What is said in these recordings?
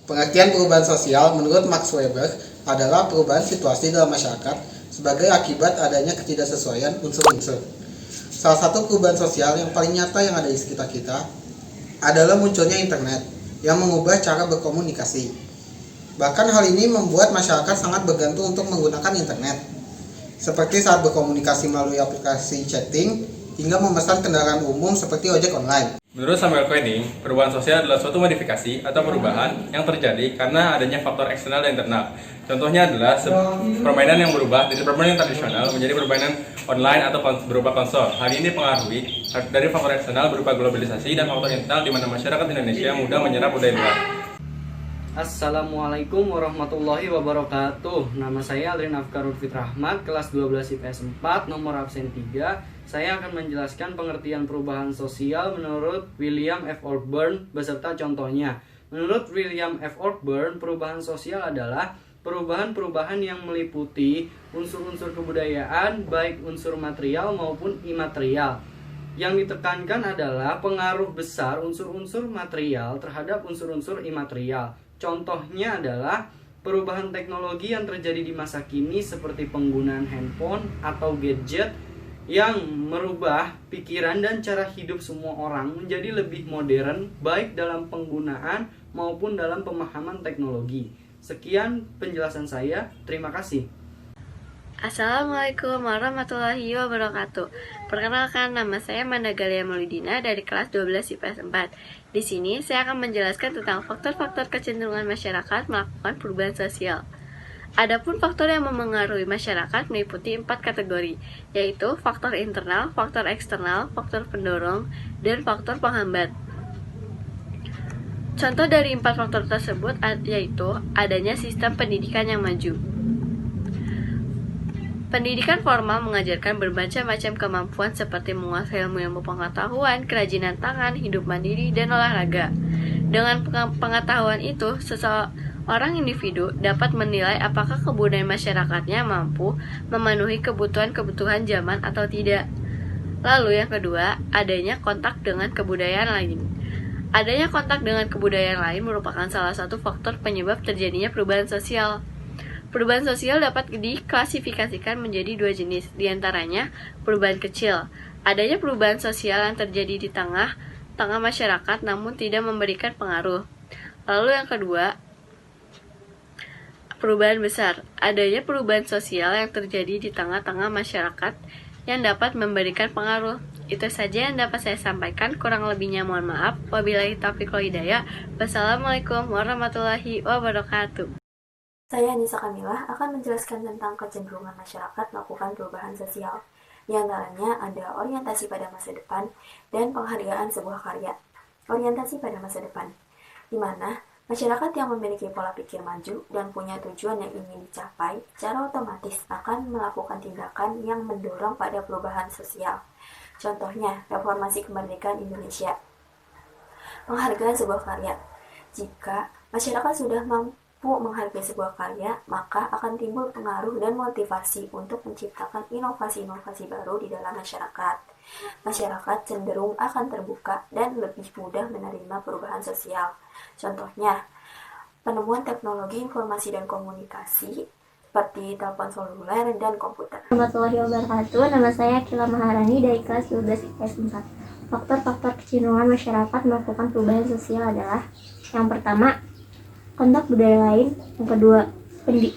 Pengertian perubahan sosial menurut Max Weber adalah perubahan situasi dalam masyarakat sebagai akibat adanya ketidaksesuaian unsur-unsur. Salah satu perubahan sosial yang paling nyata yang ada di sekitar kita adalah munculnya internet yang mengubah cara berkomunikasi. Bahkan hal ini membuat masyarakat sangat bergantung untuk menggunakan internet, seperti saat berkomunikasi melalui aplikasi chatting hingga memesan kendaraan umum seperti ojek online. Menurut Samuel Koenig, perubahan sosial adalah suatu modifikasi atau perubahan yang terjadi karena adanya faktor eksternal dan internal. Contohnya adalah permainan yang berubah dari permainan tradisional menjadi permainan online atau berupa konsol. Hal ini dipengaruhi dari faktor eksternal berupa globalisasi dan faktor internal di mana masyarakat Indonesia mudah menyerap budaya luar. Assalamualaikum warahmatullahi wabarakatuh. Nama saya Aldrin Afkarul Fitrahmat, kelas 12 IPS 4, nomor absen 3. Saya akan menjelaskan pengertian perubahan sosial menurut William F. Orburn beserta contohnya. Menurut William F. Orburn, perubahan sosial adalah perubahan-perubahan yang meliputi unsur-unsur kebudayaan, baik unsur material maupun imaterial. Yang ditekankan adalah pengaruh besar unsur-unsur material terhadap unsur-unsur imaterial. Contohnya adalah perubahan teknologi yang terjadi di masa kini seperti penggunaan handphone atau gadget yang merubah pikiran dan cara hidup semua orang menjadi lebih modern baik dalam penggunaan maupun dalam pemahaman teknologi. Sekian penjelasan saya, terima kasih. Assalamualaikum warahmatullahi wabarakatuh. Perkenalkan, nama saya Manda Galia Maulidina dari kelas 12 IPS 4. Di sini saya akan menjelaskan tentang faktor-faktor kecenderungan masyarakat melakukan perubahan sosial. Adapun faktor yang memengaruhi masyarakat meliputi 4 kategori, yaitu faktor internal, faktor eksternal, faktor pendorong, dan faktor penghambat. Contoh dari 4 faktor tersebut yaitu adanya sistem pendidikan yang maju. Pendidikan formal mengajarkan bermacam-macam kemampuan seperti menguasai ilmu pengetahuan, kerajinan tangan, hidup mandiri, dan olahraga. Dengan pengetahuan itu, seseorang individu dapat menilai apakah kebudayaan masyarakatnya mampu memenuhi kebutuhan-kebutuhan zaman atau tidak. Lalu yang kedua, adanya kontak dengan kebudayaan lain. Adanya kontak dengan kebudayaan lain merupakan salah satu faktor penyebab terjadinya perubahan sosial. Perubahan sosial dapat diklasifikasikan menjadi 2 jenis, diantaranya perubahan kecil. Adanya perubahan sosial yang terjadi di tengah masyarakat namun tidak memberikan pengaruh. Lalu yang kedua, perubahan besar. Adanya perubahan sosial yang terjadi di tengah-tengah masyarakat yang dapat memberikan pengaruh. Itu saja yang dapat saya sampaikan, kurang lebihnya mohon maaf. Wabillahi taufiq wal hidayah. Wassalamualaikum warahmatullahi wabarakatuh. Saya Anissa Kamilah akan menjelaskan tentang kecenderungan masyarakat melakukan perubahan sosial. Di antaranya ada orientasi pada masa depan dan penghargaan sebuah karya. Orientasi pada masa depan, di mana masyarakat yang memiliki pola pikir maju dan punya tujuan yang ingin dicapai, secara otomatis akan melakukan tindakan yang mendorong pada perubahan sosial. Contohnya, reformasi kemerdekaan Indonesia. Penghargaan sebuah karya. Jika masyarakat sudah mampu menghargai sebuah karya, maka akan timbul pengaruh dan motivasi untuk menciptakan inovasi-inovasi baru di dalam masyarakat. Masyarakat cenderung akan terbuka dan lebih mudah menerima perubahan sosial. Contohnya, penemuan teknologi informasi dan komunikasi seperti telepon seluler dan komputer. Warahmatullahi wabarakatuh. Nama saya Kila Maharani dari kelas 12 IPS 4. Faktor-faktor kecenderungan masyarakat melakukan perubahan sosial adalah: yang pertama, kontak budaya lain; yang kedua,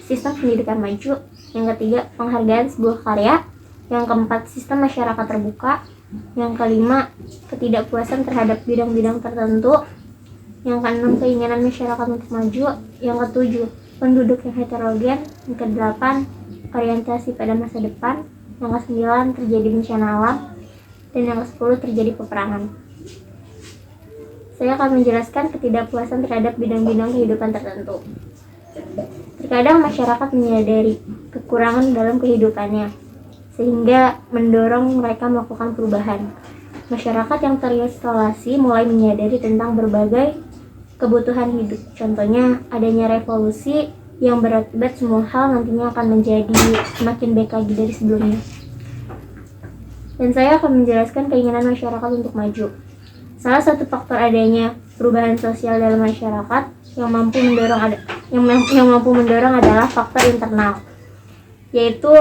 sistem pendidikan maju; yang ketiga, penghargaan sebuah karya; yang keempat, sistem masyarakat terbuka; yang kelima, ketidakpuasan terhadap bidang-bidang tertentu; yang keenam, keinginan masyarakat untuk maju; yang ketujuh, penduduk yang heterogen; yang kedelapan, orientasi pada masa depan; yang kesembilan, terjadi bencana alam; dan yang kesepuluh, terjadi peperangan. Saya akan menjelaskan ketidakpuasan terhadap bidang-bidang kehidupan tertentu. Terkadang masyarakat menyadari kekurangan dalam kehidupannya, sehingga mendorong mereka melakukan perubahan. Masyarakat yang terisolasi mulai menyadari tentang berbagai kebutuhan hidup. Contohnya, adanya revolusi yang berakibat semua hal nantinya akan menjadi semakin baik lagi dari sebelumnya. Dan saya akan menjelaskan keinginan masyarakat untuk maju. Salah satu faktor adanya perubahan sosial dalam masyarakat yang mampu mendorong adalah faktor internal, yaitu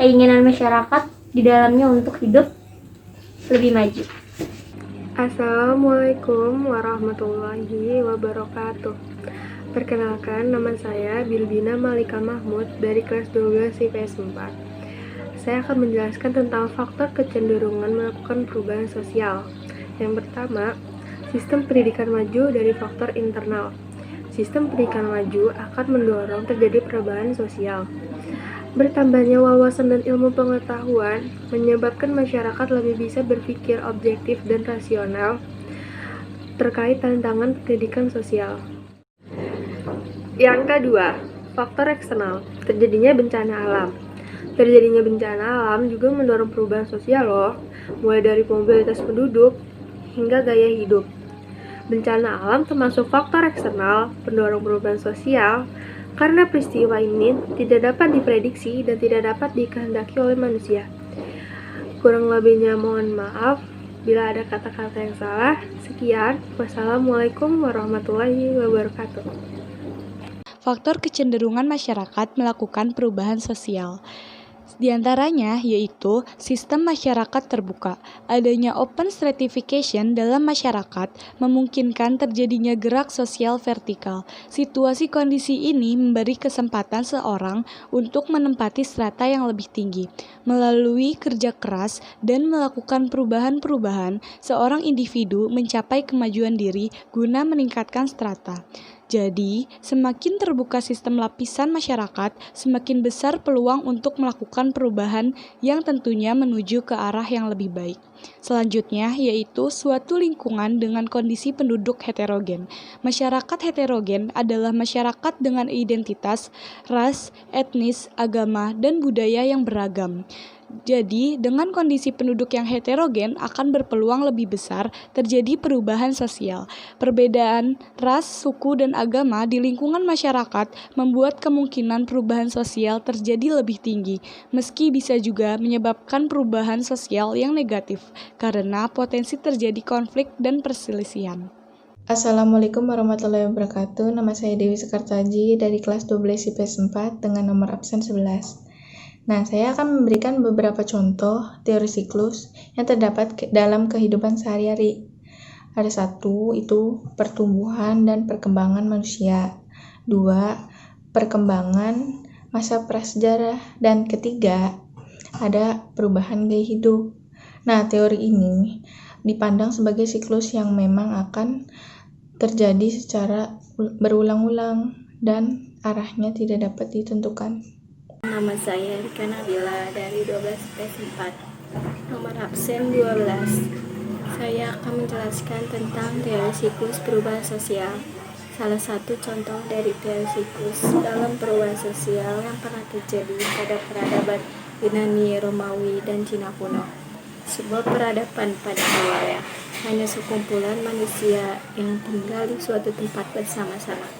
keinginan masyarakat di dalamnya untuk hidup lebih maju. Assalamualaikum warahmatullahi wabarakatuh. Perkenalkan, nama saya Bilbina Malika Mahmud dari kelas 12 IPS 4. Saya akan menjelaskan tentang faktor kecenderungan melakukan perubahan sosial. Yang pertama, sistem pendidikan maju dari faktor internal. Sistem pendidikan maju akan mendorong terjadi perubahan sosial. Bertambahnya wawasan dan ilmu pengetahuan menyebabkan masyarakat lebih bisa berpikir objektif dan rasional terkait tantangan pendidikan sosial. Yang kedua, faktor eksternal, terjadinya bencana alam. Terjadinya bencana alam juga mendorong perubahan sosial loh, mulai dari mobilitas penduduk hingga gaya hidup. Bencana alam termasuk faktor eksternal pendorong perubahan sosial karena peristiwa ini tidak dapat diprediksi dan tidak dapat dikehendaki oleh manusia. Kurang lebihnya mohon maaf bila ada kata-kata yang salah. Sekian, wassalamualaikum warahmatullahi wabarakatuh. Faktor kecenderungan masyarakat melakukan perubahan sosial. Di antaranya yaitu sistem masyarakat terbuka. Adanya open stratification dalam masyarakat memungkinkan terjadinya gerak sosial vertikal. Situasi kondisi ini memberi kesempatan seorang untuk menempati strata yang lebih tinggi. Melalui kerja keras dan melakukan perubahan-perubahan, seorang individu mencapai kemajuan diri guna meningkatkan strata. Jadi, semakin terbuka sistem lapisan masyarakat, semakin besar peluang untuk melakukan perubahan yang tentunya menuju ke arah yang lebih baik. Selanjutnya, yaitu suatu lingkungan dengan kondisi penduduk heterogen. Masyarakat heterogen adalah masyarakat dengan identitas, ras, etnis, agama, dan budaya yang beragam. Jadi, dengan kondisi penduduk yang heterogen akan berpeluang lebih besar terjadi perubahan sosial. Perbedaan ras, suku, dan agama di lingkungan masyarakat membuat kemungkinan perubahan sosial terjadi lebih tinggi, meski bisa juga menyebabkan perubahan sosial yang negatif, karena potensi terjadi konflik dan perselisihan. Assalamualaikum warahmatullahi wabarakatuh. Nama saya Dewi Sekartaji dari kelas 12 IPS 4 dengan nomor absen 11. Nah, saya akan memberikan beberapa contoh teori siklus yang terdapat dalam kehidupan sehari-hari. Ada satu, itu pertumbuhan dan perkembangan manusia. Dua, perkembangan masa prasejarah. Dan ketiga, ada perubahan gaya hidup. Nah, teori ini dipandang sebagai siklus yang memang akan terjadi secara berulang-ulang dan arahnya tidak dapat ditentukan. Nama saya Rika Nabila dari 12 IPS 4, nomor absen 12. Saya akan menjelaskan tentang teori siklus perubahan sosial. Salah satu contoh dari teori siklus dalam perubahan sosial yang pernah terjadi pada peradaban Yunani, Romawi, dan Cina kuno. Sebuah peradaban pada awalnya hanya sekumpulan manusia yang tinggal di suatu tempat bersama-sama.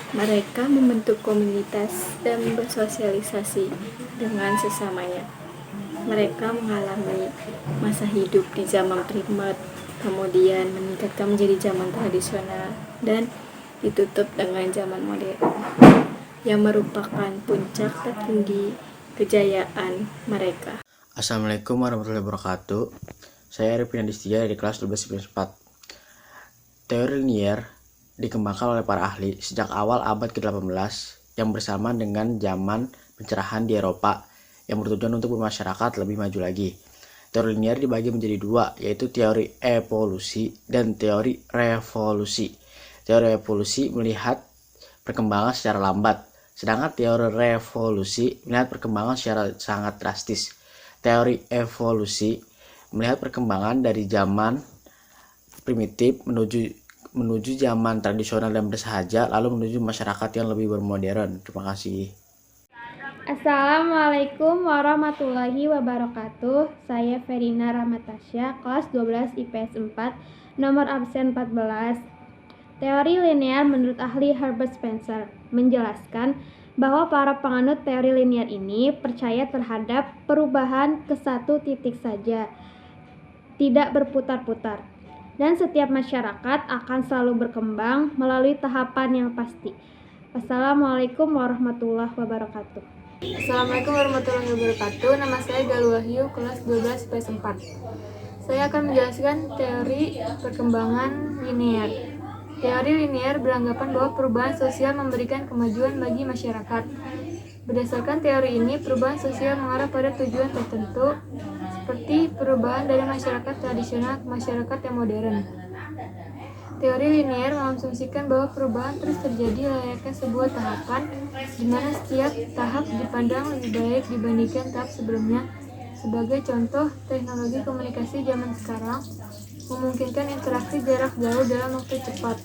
Mereka membentuk komunitas dan bersosialisasi dengan sesamanya. Mereka mengalami masa hidup di zaman primat, kemudian meningkatkan menjadi zaman tradisional, dan ditutup dengan zaman modern, yang merupakan puncak tertinggi kejayaan mereka. Assalamualaikum warahmatullahi wabarakatuh. Saya Arifin Adistia dari kelas 12 IPS 4. Teori linier dikembangkan oleh para ahli sejak awal abad ke-18 yang bersamaan dengan zaman pencerahan di Eropa yang bertujuan untuk bermasyarakat lebih maju lagi. Teori linier dibagi menjadi dua, yaitu teori evolusi dan teori revolusi. Teori evolusi melihat perkembangan secara lambat, sedangkan teori revolusi melihat perkembangan secara sangat drastis. Teori evolusi melihat perkembangan dari zaman primitif menuju zaman tradisional dan bersahaja, lalu menuju masyarakat yang lebih bermodern. Terima kasih. Assalamualaikum warahmatullahi wabarakatuh. Saya Verina Rahmatasya, kelas 12 IPS 4, nomor absen 14. Teori linear menurut ahli Herbert Spencer menjelaskan bahwa para penganut teori linear ini percaya terhadap perubahan ke satu titik saja, tidak berputar-putar. dan setiap masyarakat akan selalu berkembang melalui tahapan yang pasti. Wassalamualaikum warahmatullahi wabarakatuh. Assalamualaikum warahmatullahi wabarakatuh. Nama saya Galuh Wahyu, kelas 12 IPS 4. Saya akan menjelaskan teori perkembangan linear. Teori linear beranggapan bahwa perubahan sosial memberikan kemajuan bagi masyarakat. Berdasarkan teori ini, perubahan sosial mengarah pada tujuan tertentu, seperti perubahan dari masyarakat tradisional ke masyarakat yang modern. Teori linear mengasumsikan bahwa perubahan terus terjadi layaknya sebuah tahapan, di mana setiap tahap dipandang lebih baik dibandingkan tahap sebelumnya. Sebagai contoh, teknologi komunikasi zaman sekarang memungkinkan interaksi jarak jauh dalam waktu cepat,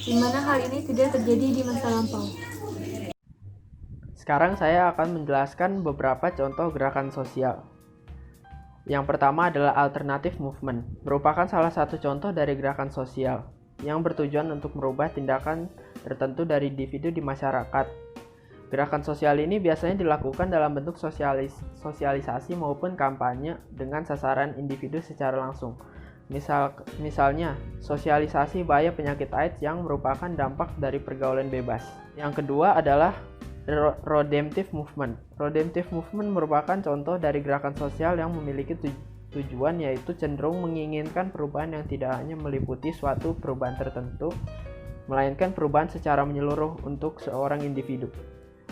di mana hal ini tidak terjadi di masa lampau. Sekarang saya akan menjelaskan beberapa contoh gerakan sosial. Yang pertama adalah alternative movement, merupakan salah satu contoh dari gerakan sosial yang bertujuan untuk merubah tindakan tertentu dari individu di masyarakat. Gerakan sosial ini biasanya dilakukan dalam bentuk sosialisasi maupun kampanye dengan sasaran individu secara langsung. Misalnya, sosialisasi bahaya penyakit AIDS yang merupakan dampak dari pergaulan bebas. Yang kedua adalah redemptive movement. Redemptive movement merupakan contoh dari gerakan sosial yang memiliki tujuan, yaitu cenderung menginginkan perubahan yang tidak hanya meliputi suatu perubahan tertentu, melainkan perubahan secara menyeluruh untuk seorang individu.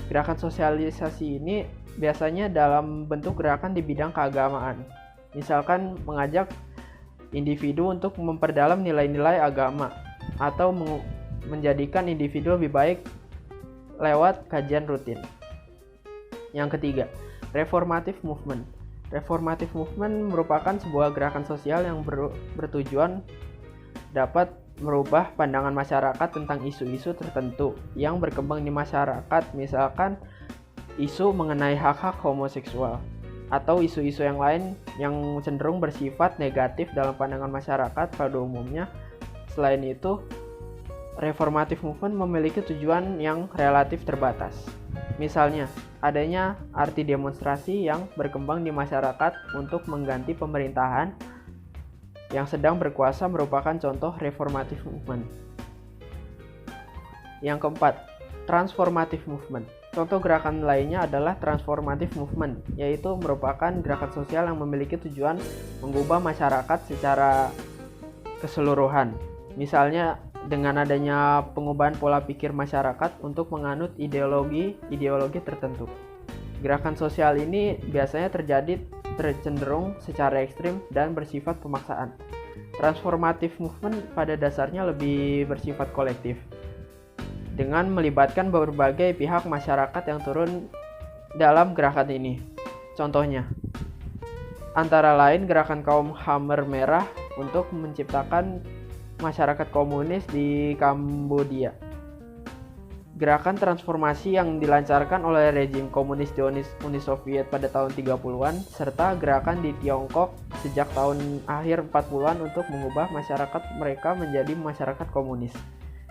Gerakan sosialisasi ini biasanya dalam bentuk gerakan di bidang keagamaan. Misalkan mengajak individu untuk memperdalam nilai-nilai agama atau menjadikan individu lebih baik lewat kajian rutin. Yang ketiga, reformative movement. Reformative movement merupakan sebuah gerakan sosial yang bertujuan dapat merubah pandangan masyarakat tentang isu-isu tertentu yang berkembang di masyarakat, misalkan isu mengenai hak-hak homoseksual atau isu-isu yang lain yang cenderung bersifat negatif dalam pandangan masyarakat pada umumnya. Selain itu, reformative movement memiliki tujuan yang relatif terbatas. Misalnya, adanya arti demonstrasi yang berkembang di masyarakat untuk mengganti pemerintahan yang sedang berkuasa merupakan contoh reformative movement. Yang keempat, transformative movement. Contoh gerakan lainnya adalah transformative movement, yaitu merupakan gerakan sosial yang memiliki tujuan mengubah masyarakat secara keseluruhan. Misalnya, dengan adanya pengubahan pola pikir masyarakat untuk menganut ideologi tertentu. Gerakan sosial ini biasanya cenderung secara ekstrim dan bersifat pemaksaan. Transformative movement pada dasarnya lebih bersifat kolektif, dengan melibatkan berbagai pihak masyarakat yang turun dalam gerakan ini. Contohnya, antara lain gerakan kaum Khmer Merah untuk menciptakan masyarakat komunis di Kambodia. Gerakan transformasi yang dilancarkan oleh rejim komunis di Uni Soviet pada tahun 30-an, serta gerakan di Tiongkok sejak tahun akhir 40-an untuk mengubah masyarakat mereka menjadi masyarakat komunis.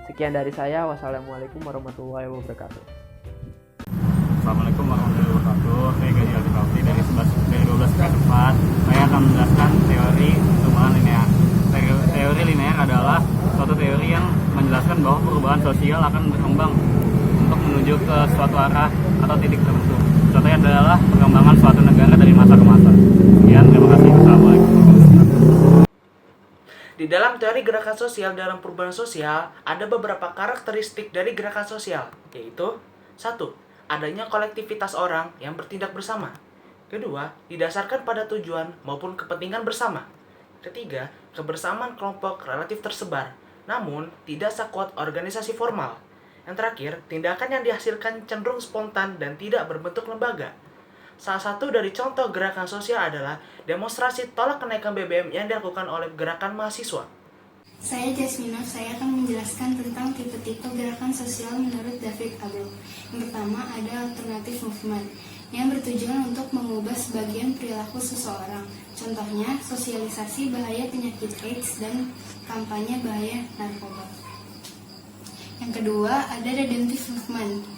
Sekian dari saya, wassalamualaikum warahmatullahi wabarakatuh. Assalamualaikum warahmatullahi wabarakatuh. Saya Gaji Aldi dari 12 IPS 4. Saya akan menjelaskan teori perkembangan linear. Teori linear adalah suatu teori yang menjelaskan bahwa perubahan sosial akan berkembang untuk menuju ke suatu arah atau titik tertentu. Contohnya adalah perkembangan suatu negara dari masa ke masa. Sekian, terima kasih. Assalamualaikum. Di dalam teori gerakan sosial dalam perubahan sosial, ada beberapa karakteristik dari gerakan sosial, yaitu 1. Adanya kolektivitas orang yang bertindak bersama. Kedua, didasarkan pada tujuan maupun kepentingan bersama. Ketiga, kebersamaan kelompok relatif tersebar, namun tidak sekuat organisasi formal. Yang terakhir, tindakan yang dihasilkan cenderung spontan dan tidak berbentuk lembaga. Salah satu dari contoh gerakan sosial adalah demonstrasi tolak kenaikan BBM yang dilakukan oleh gerakan mahasiswa. Saya Jasmina, saya akan menjelaskan tentang tipe-tipe gerakan sosial menurut David Abel. Yang pertama ada alternative movement, yang bertujuan untuk mengubah sebagian perilaku seseorang. Contohnya, sosialisasi bahaya penyakit AIDS dan kampanye bahaya narkoba. Yang kedua, ada redemptive movement,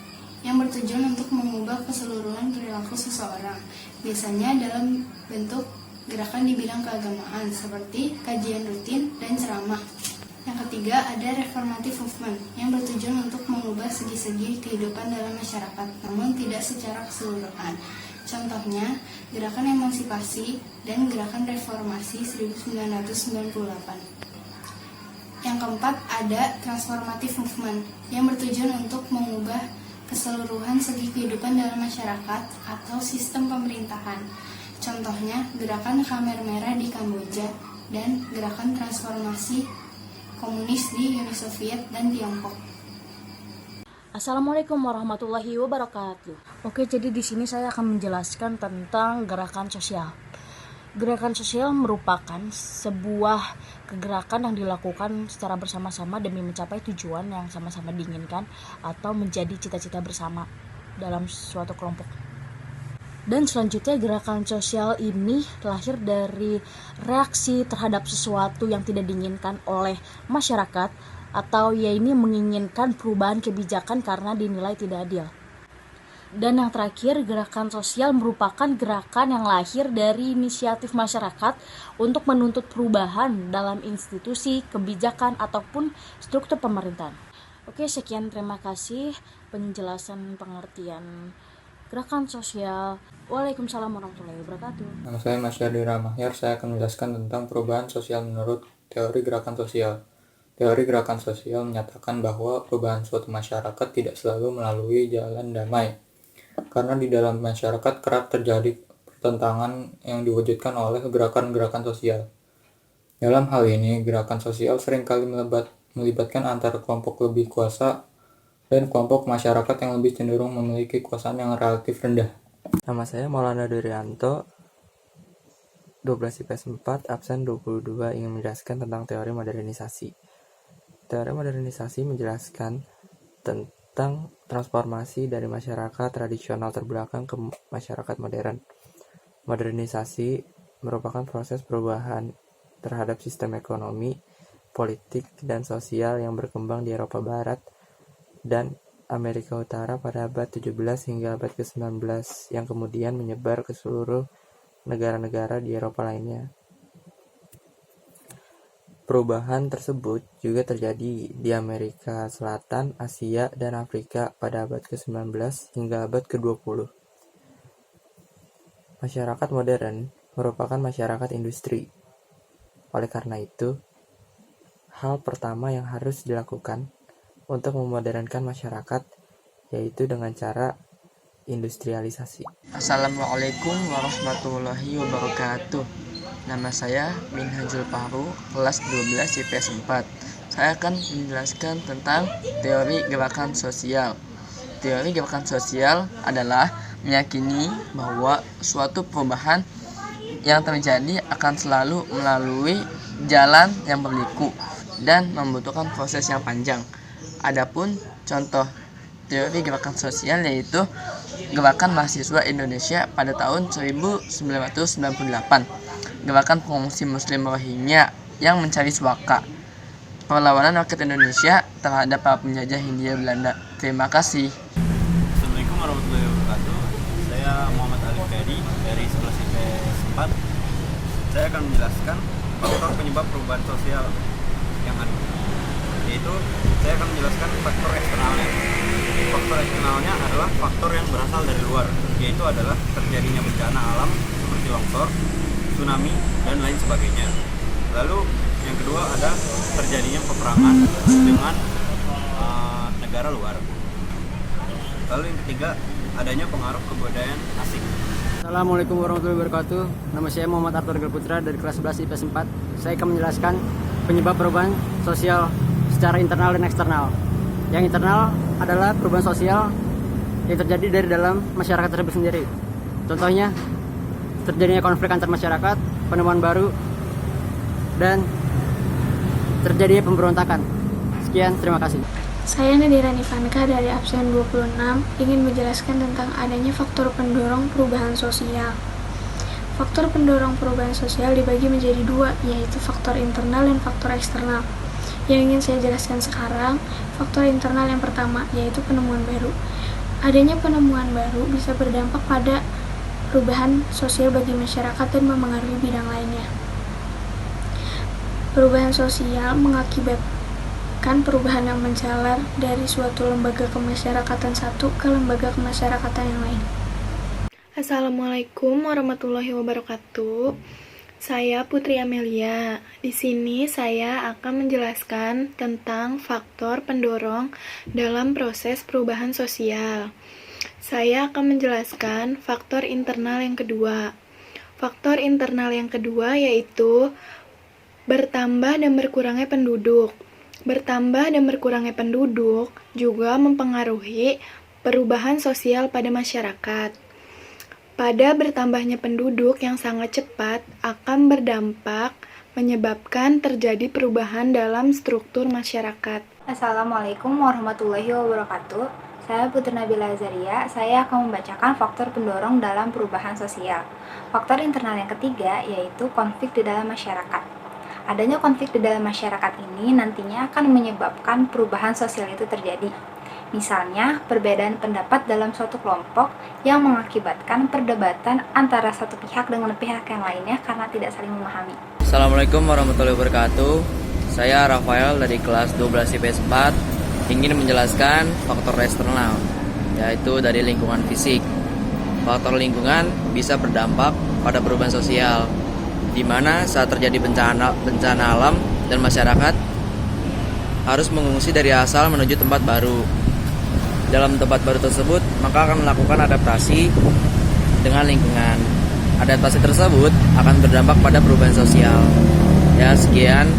yang bertujuan untuk mengubah keseluruhan perilaku seseorang. Biasanya dalam bentuk gerakan di bidang keagamaan, seperti kajian rutin dan dan ceramah. Yang ketiga, ada reformative movement yang bertujuan untuk mengubah segi-segi kehidupan dalam masyarakat, namun tidak secara keseluruhan. Contohnya, gerakan emansipasi dan gerakan reformasi 1998. Yang keempat, ada transformative movement yang bertujuan untuk mengubah keseluruhan segi kehidupan dalam masyarakat atau sistem pemerintahan. Contohnya, gerakan Khmer Merah di Kamboja dan gerakan transformasi komunis di Uni Soviet dan Tiongkok. Assalamualaikum warahmatullahi wabarakatuh. Oke, jadi di sini saya akan menjelaskan tentang gerakan sosial. Gerakan sosial merupakan sebuah kegerakan yang dilakukan secara bersama-sama demi mencapai tujuan yang sama-sama diinginkan atau menjadi cita-cita bersama dalam suatu kelompok. Dan selanjutnya, gerakan sosial ini lahir dari reaksi terhadap sesuatu yang tidak diinginkan oleh masyarakat, atau ya ini menginginkan perubahan kebijakan karena dinilai tidak adil. Dan yang terakhir, gerakan sosial merupakan gerakan yang lahir dari inisiatif masyarakat untuk menuntut perubahan dalam institusi, kebijakan, ataupun struktur pemerintahan. Oke, sekian, terima kasih penjelasan pengertian gerakan sosial. Waalaikumsalam warahmatullahi wabarakatuh. Nama saya Mas Yardi Rahmahyar. Saya akan menjelaskan tentang perubahan sosial menurut teori gerakan sosial. Teori gerakan sosial menyatakan bahwa perubahan suatu masyarakat tidak selalu melalui jalan damai, karena di dalam masyarakat kerap terjadi pertentangan yang diwujudkan oleh gerakan-gerakan sosial. Dalam hal ini, gerakan sosial seringkali melibatkan antara kelompok lebih kuasa dan kelompok masyarakat yang lebih cenderung memiliki kekuasaan yang relatif rendah. Nama saya Maulana Durianto, 12 IPS 4, absen 22, ingin menjelaskan tentang teori modernisasi. Teori modernisasi menjelaskan tentang transformasi dari masyarakat tradisional terbelakang ke masyarakat modern. Modernisasi merupakan proses perubahan terhadap sistem ekonomi, politik, dan sosial yang berkembang di Eropa Barat dan Amerika Utara pada abad 17 hingga abad ke-19 yang kemudian menyebar ke seluruh negara-negara di Eropa lainnya. Perubahan tersebut juga terjadi di Amerika Selatan, Asia, dan Afrika pada abad ke-19 hingga abad ke-20. Masyarakat modern merupakan masyarakat industri. Oleh karena itu, hal pertama yang harus dilakukan untuk memodernkan masyarakat yaitu dengan cara industrialisasi. Assalamualaikum warahmatullahi wabarakatuh. Nama saya Minhajul Paru, kelas 12 IPS 4. Saya akan menjelaskan tentang teori gerakan sosial. Teori gerakan sosial adalah meyakini bahwa suatu perubahan yang terjadi akan selalu melalui jalan yang berliku dan membutuhkan proses yang panjang. Adapun contoh teori gerakan sosial yaitu Gerakan Mahasiswa Indonesia pada tahun 1998, Gerakan Pengungsi Muslim Rohingya yang mencari suaka, perlawanan rakyat Indonesia terhadap para penjajah Hindia Belanda. Terima kasih. Assalamualaikum warahmatullahi wabarakatuh. Saya Muhammad Alif Ferdi dari 11 IPS 4. Saya akan menjelaskan faktor penyebab perubahan sosial yang ada, yaitu saya akan menjelaskan faktor eksternalnya. Faktor eksternalnya adalah faktor yang berasal dari luar, yaitu adalah terjadinya bencana alam seperti longsor, tsunami, dan lain sebagainya. Lalu yang kedua ada terjadinya peperangan dengan negara luar. Lalu yang ketiga adanya pengaruh kebudayaan asing. Assalamualaikum warahmatullahi wabarakatuh. Nama saya Muhammad Arthur Gelputra dari kelas 11 IPS 4. Saya akan menjelaskan penyebab perubahan sosial secara internal dan eksternal. Yang internal adalah perubahan sosial yang terjadi dari dalam masyarakat tersebut sendiri. Contohnya, terjadinya konflik antar masyarakat, penemuan baru, dan terjadinya pemberontakan. Sekian, terima kasih. Saya Nadira Nivanka dari absen 26 ingin menjelaskan tentang adanya faktor pendorong perubahan sosial. Faktor pendorong perubahan sosial dibagi menjadi dua, yaitu faktor internal dan faktor eksternal. Yang ingin saya jelaskan sekarang, faktor internal yang pertama, yaitu penemuan baru. Adanya penemuan baru bisa berdampak pada perubahan sosial bagi masyarakat dan memengaruhi bidang lainnya. Perubahan sosial mengakibatkan perubahan yang menjalar dari suatu lembaga kemasyarakatan satu ke lembaga kemasyarakatan yang lain. Assalamualaikum warahmatullahi wabarakatuh. Saya Putri Amelia. Di sini saya akan menjelaskan tentang faktor pendorong dalam proses perubahan sosial. Saya akan menjelaskan faktor internal yang kedua. Faktor internal yang kedua yaitu bertambah dan berkurangnya penduduk. Bertambah dan berkurangnya penduduk juga mempengaruhi perubahan sosial pada masyarakat. Pada bertambahnya penduduk yang sangat cepat akan berdampak menyebabkan terjadi perubahan dalam struktur masyarakat. Assalamualaikum warahmatullahi wabarakatuh. Saya Putri Nabila Azaria. Saya akan membacakan faktor pendorong dalam perubahan sosial. Faktor internal yang ketiga yaitu konflik di dalam masyarakat. Adanya konflik di dalam masyarakat ini nantinya akan menyebabkan perubahan sosial itu terjadi. Misalnya, perbedaan pendapat dalam suatu kelompok yang mengakibatkan perdebatan antara satu pihak dengan pihak yang lainnya karena tidak saling memahami. Assalamualaikum warahmatullahi wabarakatuh. Saya Rafael dari kelas 12 IPS 4 ingin menjelaskan faktor eksternal, yaitu dari lingkungan fisik. Faktor lingkungan bisa berdampak pada perubahan sosial, di mana saat terjadi bencana alam dan masyarakat harus mengungsi dari asal menuju tempat baru. Dalam tempat baru tersebut, maka akan melakukan adaptasi dengan lingkungan. Adaptasi tersebut akan berdampak pada perubahan sosial. Ya, sekian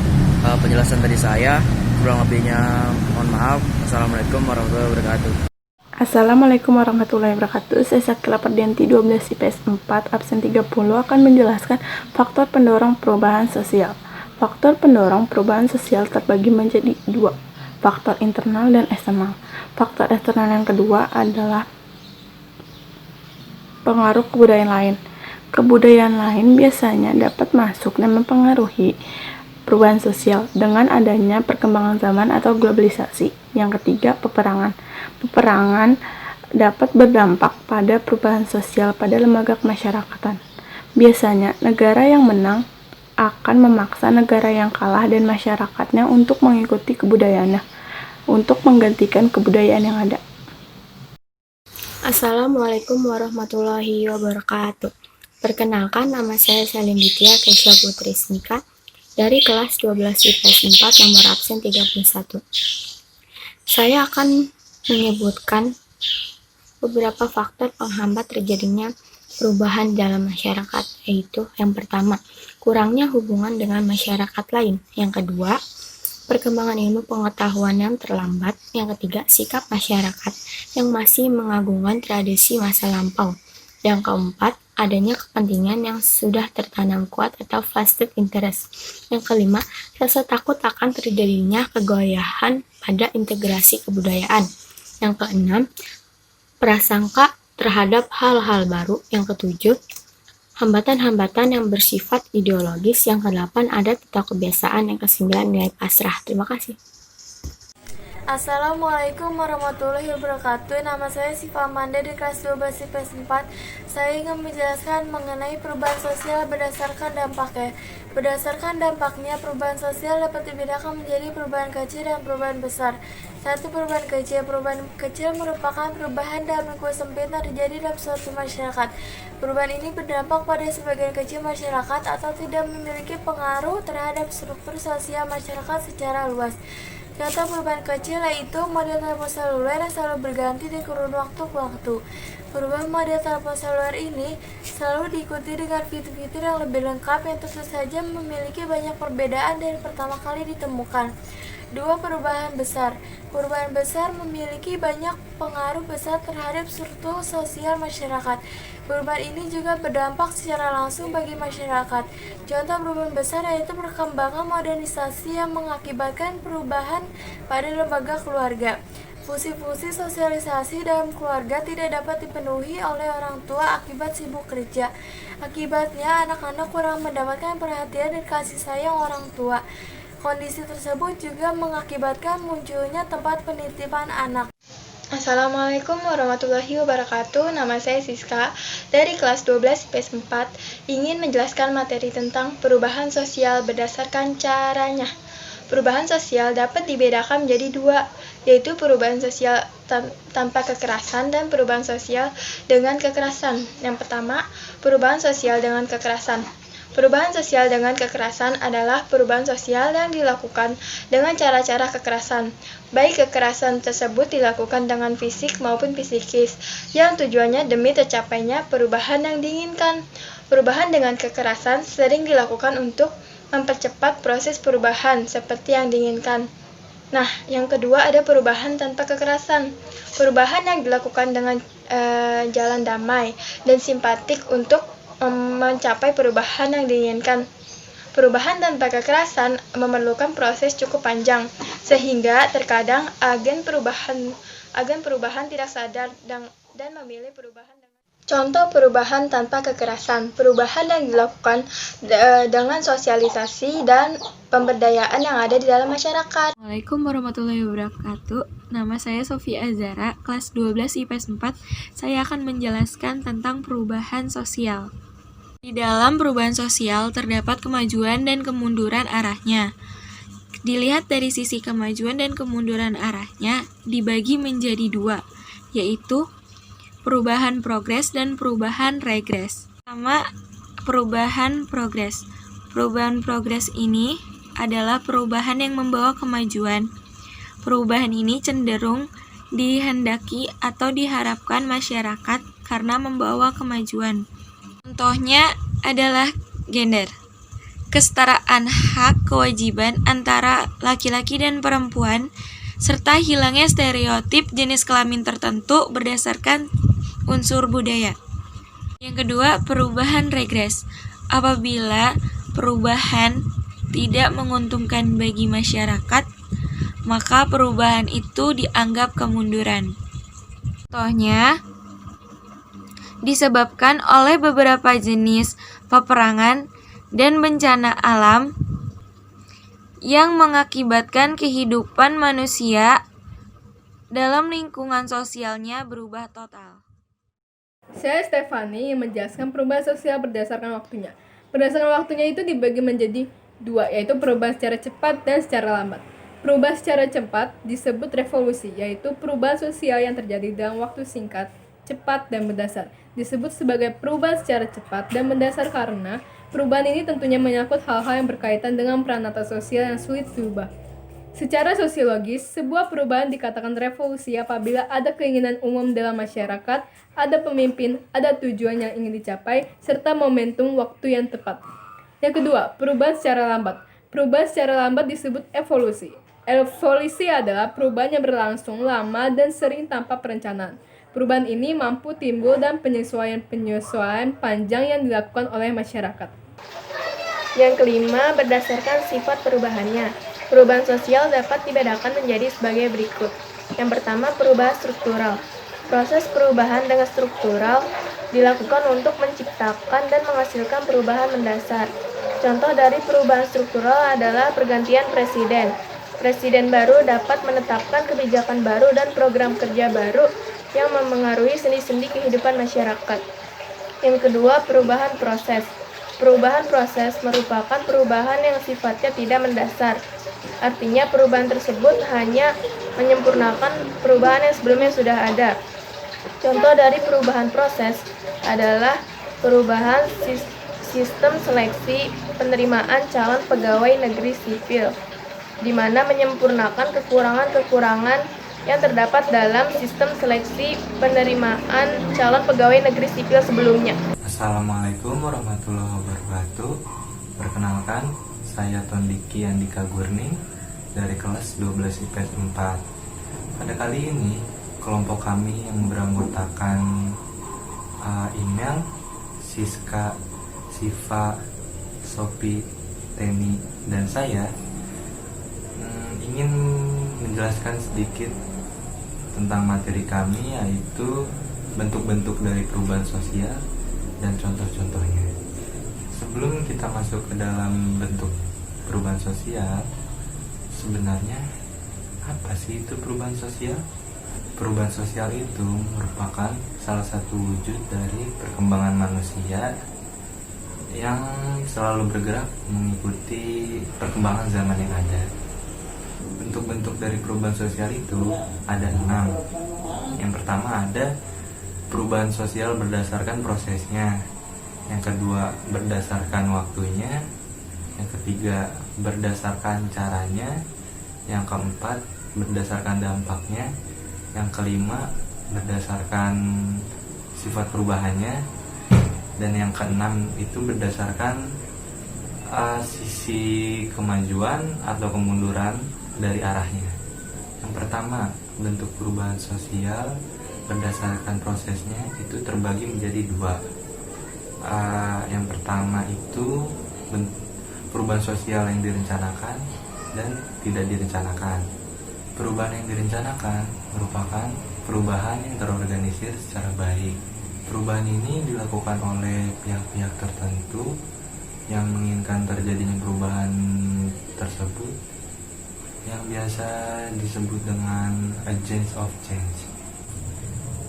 penjelasan dari saya. Kurang lebihnya mohon maaf. Assalamualaikum warahmatullahi wabarakatuh. Assalamualaikum warahmatullahi wabarakatuh. Saya Sakila Perdianti 12 IPS 4 absen 30 akan menjelaskan faktor pendorong perubahan sosial. Faktor pendorong perubahan sosial terbagi menjadi dua, faktor internal dan eksternal. Faktor eksternal yang kedua adalah pengaruh kebudayaan lain. Kebudayaan lain biasanya dapat masuk dan mempengaruhi perubahan sosial dengan adanya perkembangan zaman atau globalisasi. Yang ketiga, peperangan. Peperangan dapat berdampak pada perubahan sosial pada lembaga kemasyarakatan. Biasanya, negara yang menang akan memaksa negara yang kalah dan masyarakatnya untuk mengikuti kebudayaannya, untuk menggantikan kebudayaan yang ada. Assalamualaikum warahmatullahi wabarakatuh. Perkenalkan, nama saya Salim Ditya Kesha Putri Smika dari kelas 12 IPS 4 nomor absen 31. Saya akan menyebutkan beberapa faktor penghambat terjadinya perubahan dalam masyarakat, yaitu yang pertama, kurangnya hubungan dengan masyarakat lain. Yang kedua, perkembangan ilmu pengetahuan yang terlambat. Yang ketiga, sikap masyarakat yang masih mengagungkan tradisi masa lampau. Yang keempat, adanya kepentingan yang sudah tertanam kuat atau vested interest. Yang kelima, rasa takut akan terjadinya kegoyahan pada integrasi kebudayaan. Yang keenam, prasangka terhadap hal-hal baru. Yang ketujuh, hambatan-hambatan yang bersifat ideologis. Yang kedelapan, adat atau kebiasaan. Yang kesembilan, nilai pasrah. Terima kasih. Assalamualaikum warahmatullahi wabarakatuh. Nama saya Siva Amanda di kelas 12 IPS 4. Saya ingin menjelaskan mengenai perubahan sosial berdasarkan dampaknya. Berdasarkan dampaknya, perubahan sosial dapat dibedakan menjadi perubahan kecil dan perubahan besar. Satu, perubahan kecil. Perubahan kecil merupakan perubahan dalam lingkup sempit yang terjadi dalam suatu masyarakat. Perubahan ini berdampak pada sebagian kecil masyarakat atau tidak memiliki pengaruh terhadap struktur sosial masyarakat secara luas. Contoh perubahan kecil yaitu model telepon seluler yang selalu berganti di kurun waktu ke waktu. Perubahan model telepon seluler ini selalu diikuti dengan fitur-fitur yang lebih lengkap yang tentu saja memiliki banyak perbedaan dari pertama kali ditemukan. Dua, perubahan besar. Perubahan besar memiliki banyak pengaruh besar terhadap struktur sosial masyarakat. Perubahan ini juga berdampak secara langsung bagi masyarakat. Contoh perubahan besar yaitu perkembangan modernisasi yang mengakibatkan perubahan pada lembaga keluarga. Fungsi-fungsi sosialisasi dalam keluarga tidak dapat dipenuhi oleh orang tua akibat sibuk kerja. Akibatnya, anak-anak kurang mendapatkan perhatian dan kasih sayang orang tua. Kondisi tersebut juga mengakibatkan munculnya tempat penitipan anak. Assalamualaikum warahmatullahi wabarakatuh. Nama saya Siska dari kelas 12 IPS 4 ingin menjelaskan materi tentang perubahan sosial berdasarkan caranya. Perubahan sosial dapat dibedakan menjadi dua, yaitu perubahan sosial tanpa kekerasan dan perubahan sosial dengan kekerasan. Yang pertama, perubahan sosial dengan kekerasan. Perubahan sosial dengan kekerasan adalah perubahan sosial yang dilakukan dengan cara-cara kekerasan. Baik kekerasan tersebut dilakukan dengan fisik maupun psikis, yang tujuannya demi tercapainya perubahan yang diinginkan. Perubahan dengan kekerasan sering dilakukan untuk mempercepat proses perubahan seperti yang diinginkan. Nah, yang kedua ada perubahan tanpa kekerasan. Perubahan yang dilakukan dengan jalan damai dan simpatik untuk mencapai perubahan yang diinginkan. Perubahan tanpa kekerasan memerlukan proses cukup panjang, sehingga terkadang agen perubahan tidak sadar dan memilih perubahan. Contoh perubahan tanpa kekerasan, perubahan yang dilakukan dengan sosialisasi dan pemberdayaan yang ada di dalam masyarakat. Assalamualaikum warahmatullahi wabarakatuh. Nama saya Sofia Azara, kelas 12 IPS 4. Saya akan menjelaskan tentang perubahan sosial. Di dalam perubahan sosial terdapat kemajuan dan kemunduran arahnya. Dilihat dari sisi kemajuan dan kemunduran arahnya dibagi menjadi dua, yaitu perubahan progres dan perubahan regres. Pertama, perubahan progres. Perubahan progres ini adalah perubahan yang membawa kemajuan. Perubahan ini cenderung dihendaki atau diharapkan masyarakat karena membawa kemajuan. Contohnya adalah gender, kesetaraan hak kewajiban antara laki-laki dan perempuan, serta hilangnya stereotip jenis kelamin tertentu berdasarkan unsur budaya. Yang kedua, perubahan regres. Apabila perubahan tidak menguntungkan bagi masyarakat, maka perubahan itu dianggap kemunduran. Contohnya, disebabkan oleh beberapa jenis peperangan dan bencana alam yang mengakibatkan kehidupan manusia dalam lingkungan sosialnya berubah total. Saya Stefani yang menjelaskan perubahan sosial berdasarkan waktunya. Berdasarkan waktunya itu dibagi menjadi dua, yaitu perubahan secara cepat dan secara lambat. Perubahan secara cepat disebut revolusi, yaitu perubahan sosial yang terjadi dalam waktu singkat, cepat, dan mendasar. Disebut sebagai perubahan secara cepat dan mendasar karena perubahan ini tentunya menyangkut hal-hal yang berkaitan dengan peranata sosial yang sulit diubah. Secara sosiologis, sebuah perubahan dikatakan revolusi apabila ada keinginan umum dalam masyarakat, ada pemimpin, ada tujuan yang ingin dicapai, serta momentum waktu yang tepat. Yang kedua, perubahan secara lambat. Perubahan secara lambat disebut evolusi. Evolusi adalah perubahan yang berlangsung lama dan sering tanpa perencanaan. Perubahan ini mampu timbul dan penyesuaian panjang yang dilakukan oleh masyarakat. Yang kelima, berdasarkan sifat perubahannya. Perubahan sosial dapat dibedakan menjadi sebagai berikut. Yang pertama, perubahan struktural. Proses perubahan dengan struktural dilakukan untuk menciptakan dan menghasilkan perubahan mendasar. Contoh dari perubahan struktural adalah pergantian presiden. Presiden baru dapat menetapkan kebijakan baru dan program kerja baru yang memengaruhi sendi-sendi kehidupan masyarakat. Yang kedua, perubahan proses. Perubahan proses merupakan perubahan yang sifatnya tidak mendasar. Artinya perubahan tersebut hanya menyempurnakan perubahan yang sebelumnya sudah ada. Contoh dari perubahan proses adalah perubahan sistem seleksi penerimaan calon pegawai negeri sipil, di mana menyempurnakan kekurangan-kekurangan yang terdapat dalam sistem seleksi penerimaan calon pegawai negeri sipil sebelumnya. Assalamualaikum warahmatullahi wabarakatuh. Perkenalkan, saya Tondiki Andika Gurning dari kelas 12 IPS 4. Pada kali ini, kelompok kami yang beranggotakan Email, Siska, Siva, Sopi, Teni, dan saya ingin menjelaskan sedikit tentang materi kami, yaitu bentuk-bentuk dari perubahan sosial dan contoh-contohnya. Sebelum kita masuk ke dalam bentuk perubahan sosial, sebenarnya apa sih itu perubahan sosial? Perubahan sosial itu merupakan salah satu wujud dari perkembangan manusia yang selalu bergerak mengikuti perkembangan zaman yang ada. Bentuk-bentuk dari perubahan sosial itu ada 6. Yang pertama ada perubahan sosial berdasarkan prosesnya. Yang kedua berdasarkan waktunya. Yang ketiga berdasarkan caranya. Yang keempat berdasarkan dampaknya. Yang kelima berdasarkan sifat perubahannya. Dan yang keenam itu berdasarkan sisi kemajuan atau kemunduran dari arahnya. Yang pertama, bentuk perubahan sosial berdasarkan prosesnya itu terbagi menjadi 2. Yang pertama itu perubahan sosial yang direncanakan dan tidak direncanakan. Perubahan yang direncanakan merupakan perubahan yang terorganisir secara baik. Perubahan ini dilakukan oleh pihak-pihak tertentu yang menginginkan terjadinya perubahan tersebut, yang biasa disebut dengan agents of change.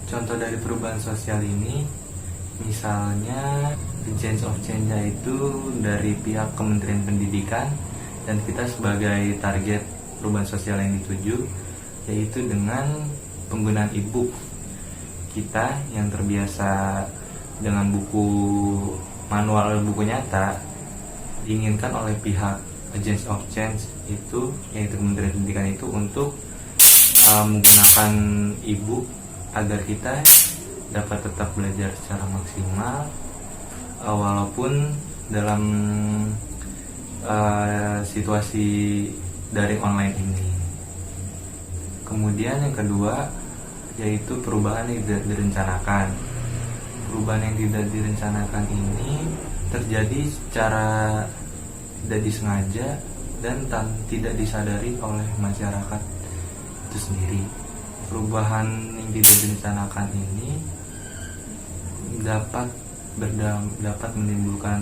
Contoh dari perubahan sosial ini, misalnya agents of change yaitu dari pihak Kementerian Pendidikan, dan kita sebagai target perubahan sosial yang dituju yaitu dengan penggunaan e-book. Kita yang terbiasa dengan buku manual, buku nyata, diinginkan oleh pihak agents of change itu, yaitu Kementerian Pendidikan itu, untuk menggunakan e-book agar kita dapat tetap belajar secara maksimal walaupun dalam situasi daring online ini. Kemudian yang kedua yaitu perubahan yang tidak direncanakan. Perubahan yang tidak direncanakan ini terjadi secara tidak disengaja dan tidak disadari oleh masyarakat itu sendiri. Perubahan yang tidak direncanakan ini dapat menimbulkan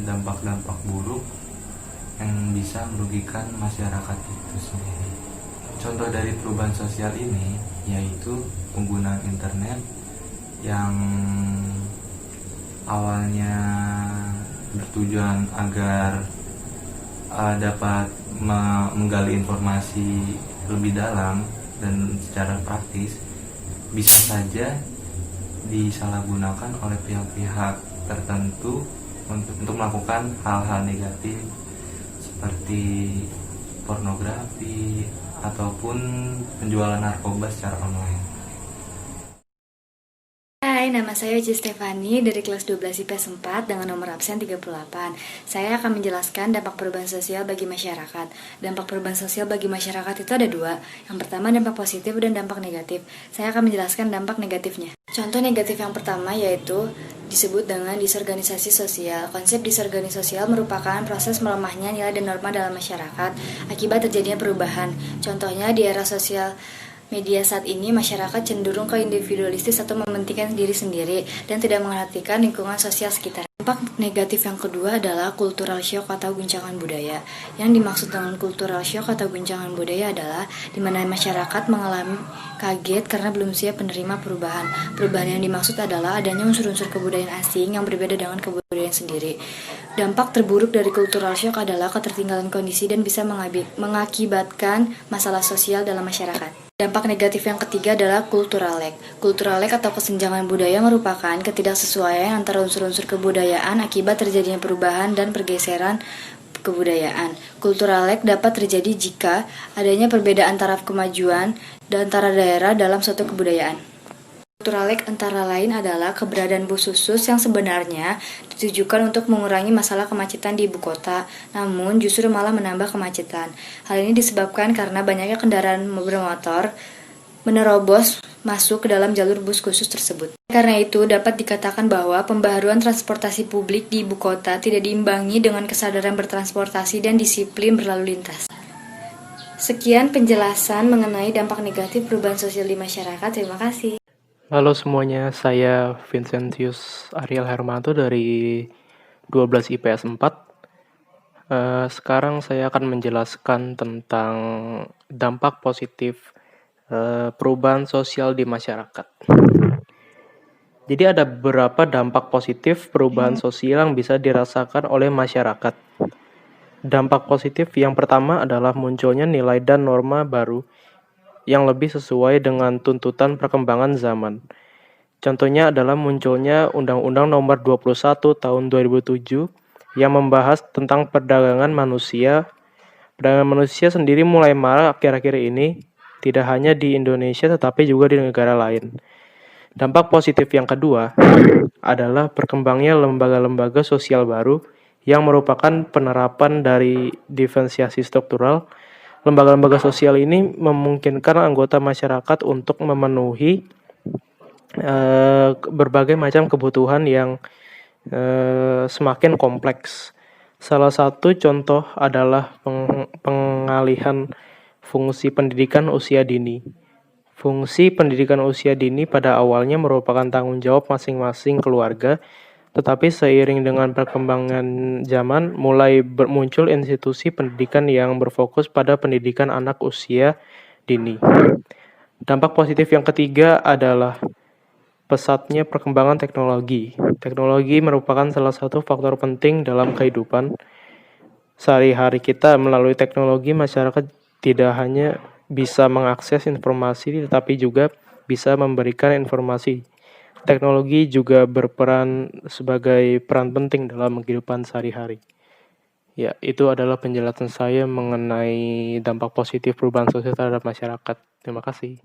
dampak-dampak buruk yang bisa merugikan masyarakat itu sendiri. Contoh dari perubahan sosial ini yaitu penggunaan internet yang awalnya bertujuan agar dapat menggali informasi lebih dalam dan secara praktis, bisa saja disalahgunakan oleh pihak-pihak tertentu untuk melakukan hal-hal negatif seperti pornografi ataupun penjualan narkoba secara online. Hai, nama saya Uci Stefani dari kelas 12 IPS 4 dengan nomor absen 38. Saya akan menjelaskan dampak perubahan sosial bagi masyarakat. Dampak perubahan sosial bagi masyarakat itu ada 2. Yang pertama dampak positif dan dampak negatif. Saya akan menjelaskan dampak negatifnya. Contoh negatif yang pertama yaitu disebut dengan disorganisasi sosial. Konsep disorganisasi sosial merupakan proses melemahnya nilai dan norma dalam masyarakat akibat terjadinya perubahan. Contohnya di era sosial media saat ini, masyarakat cenderung ke individualistis atau mementingkan diri sendiri dan tidak memperhatikan lingkungan sosial sekitar. Dampak negatif yang kedua adalah cultural shock atau guncangan budaya. Yang dimaksud dengan cultural shock atau guncangan budaya adalah di mana masyarakat mengalami kaget karena belum siap menerima perubahan. Perubahan yang dimaksud adalah adanya unsur-unsur kebudayaan asing yang berbeda dengan kebudayaan sendiri. Dampak terburuk dari cultural shock adalah ketertinggalan kondisi dan bisa mengakibatkan masalah sosial dalam masyarakat. Dampak negatif yang ketiga adalah cultural lag. Cultural lag atau kesenjangan budaya merupakan ketidaksesuaian antara unsur-unsur kebudayaan akibat terjadinya perubahan dan pergeseran kebudayaan. Cultural lag dapat terjadi jika adanya perbedaan taraf kemajuan dan antara daerah dalam suatu kebudayaan. Cultural lag antara lain adalah keberadaan bus khusus yang sebenarnya ditujukan untuk mengurangi masalah kemacetan di ibu kota, namun justru malah menambah kemacetan. Hal ini disebabkan karena banyaknya kendaraan bermotor menerobos masuk ke dalam jalur bus khusus tersebut. Karena itu, dapat dikatakan bahwa pembaharuan transportasi publik di ibu kota tidak diimbangi dengan kesadaran bertransportasi dan disiplin berlalu lintas. Sekian penjelasan mengenai dampak negatif perubahan sosial di masyarakat. Terima kasih. Halo semuanya, saya Vincentius Ariel Hermanto dari 12 IPS 4. Sekarang saya akan menjelaskan tentang dampak positif perubahan sosial di masyarakat. Jadi ada beberapa dampak positif perubahan sosial yang bisa dirasakan oleh masyarakat. Dampak positif yang pertama adalah munculnya nilai dan norma baru yang lebih sesuai dengan tuntutan perkembangan zaman. Contohnya adalah munculnya Undang-Undang Nomor 21 Tahun 2007 yang membahas tentang perdagangan manusia. Perdagangan manusia sendiri mulai marak akhir-akhir ini, tidak hanya di Indonesia tetapi juga di negara lain. Dampak positif yang kedua adalah berkembangnya lembaga-lembaga sosial baru yang merupakan penerapan dari diferensiasi struktural. Lembaga-lembaga sosial ini memungkinkan anggota masyarakat untuk memenuhi berbagai macam kebutuhan yang semakin kompleks. Salah satu contoh adalah pengalihan fungsi pendidikan usia dini. Fungsi pendidikan usia dini pada awalnya merupakan tanggung jawab masing-masing keluarga, tetapi seiring dengan perkembangan zaman, mulai muncul institusi pendidikan yang berfokus pada pendidikan anak usia dini. Dampak positif yang ketiga adalah pesatnya perkembangan teknologi. Teknologi merupakan salah satu faktor penting dalam kehidupan sehari-hari kita. Melalui teknologi, masyarakat tidak hanya bisa mengakses informasi, tetapi juga bisa memberikan informasi. Teknologi juga berperan sebagai peran penting dalam kehidupan sehari-hari. Ya, itu adalah penjelasan saya mengenai dampak positif perubahan sosial terhadap masyarakat. Terima kasih.